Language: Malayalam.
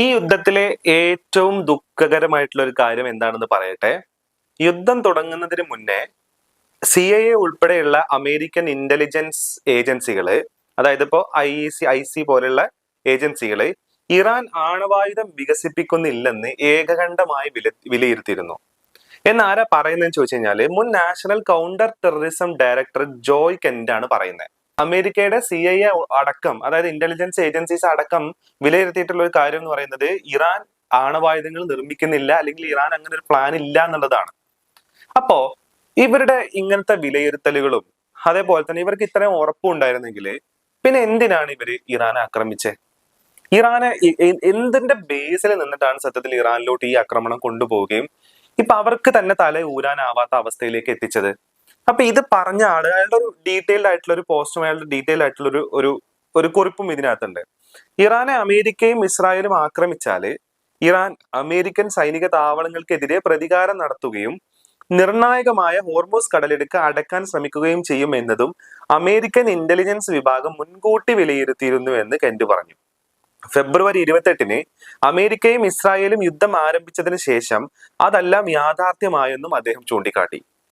ഈ യുദ്ധത്തിലെ ഏറ്റവും ദുഃഖകരമായിട്ടുള്ള ഒരു കാര്യം എന്താണെന്ന് പറയട്ടെ. യുദ്ധം തുടങ്ങുന്നതിന് മുന്നേ CIA ഉൾപ്പെടെയുള്ള അമേരിക്കൻ ഇന്റലിജൻസ് ഏജൻസികള്, അതായത് ഇപ്പോ IC പോലുള്ള ഏജൻസികള് ഇറാൻ ആണവായുധം വികസിപ്പിക്കുന്നില്ലെന്ന് ഏകകണ്ഠമായി വിലയിരുത്തിയിരുന്നു. എന്നാരാ പറയുന്നതെന്ന് ചോദിച്ചു കഴിഞ്ഞാല് മുൻ national counter terrorism director Joy Kent ആണ് പറയുന്നത്. അമേരിക്കയുടെ CIA അടക്കം, അതായത് ഇന്റലിജൻസ് ഏജൻസീസ് അടക്കം വിലയിരുത്തിയിട്ടുള്ള ഒരു കാര്യം എന്ന് പറയുന്നത് ഇറാൻ ആണവായുധങ്ങൾ നിർമ്മിക്കുന്നില്ല, അല്ലെങ്കിൽ ഇറാൻ അങ്ങനെ ഒരു പ്ലാൻ ഇല്ല എന്നുള്ളതാണ്. അപ്പോ ഇവരുടെ ഇങ്ങനത്തെ വിലയിരുത്തലുകളും അതേപോലെ തന്നെ ഇവർക്ക് ഇത്രയും ഉറപ്പുണ്ടായിരുന്നെങ്കിൽ പിന്നെ എന്തിനാണ് ഇവര് ഇറാനെ ആക്രമിച്ചത്? ഇറാനെ എന്തിന്റെ ബേസിൽ നിന്നിട്ടാണ് സത്യത്തിൽ ഇറാനിലോട്ട് ഈ ആക്രമണം കൊണ്ടുപോവുകയും ഇപ്പൊ അവർക്ക് തന്നെ തല ഊരാനാവാത്ത അവസ്ഥയിലേക്ക് എത്തിച്ചത്? അപ്പൊ ഇത് പറഞ്ഞ ആള്, അയാളുടെ ഒരു ഡീറ്റെയിൽഡ് ആയിട്ടുള്ള ഒരു പോസ്റ്റും അയാളുടെ ഡീറ്റെയിൽഡ് ആയിട്ടുള്ള ഒരു കുറിപ്പും ഇതിനകത്തുണ്ട്. ഇറാനെ അമേരിക്കയും ഇസ്രായേലും ആക്രമിച്ചാല് ഇറാൻ അമേരിക്കൻ സൈനിക താവളങ്ങൾക്കെതിരെ പ്രതികാരം നടത്തുകയും നിർണായകമായ ഹോർമൂസ് കടലിടുക്ക് അടക്കാൻ ശ്രമിക്കുകയും ചെയ്യും എന്നതും അമേരിക്കൻ ഇന്റലിജൻസ് വിഭാഗം മുൻകൂട്ടി വിലയിരുത്തിയിരുന്നു എന്ന് കെന്റ് പറഞ്ഞു. ഫെബ്രുവരി 28-ന് അമേരിക്കയും ഇസ്രായേലും യുദ്ധം ആരംഭിച്ചതിന് ശേഷം അതെല്ലാം യാഥാർത്ഥ്യമായെന്നും അദ്ദേഹം ചൂണ്ടിക്കാട്ടി.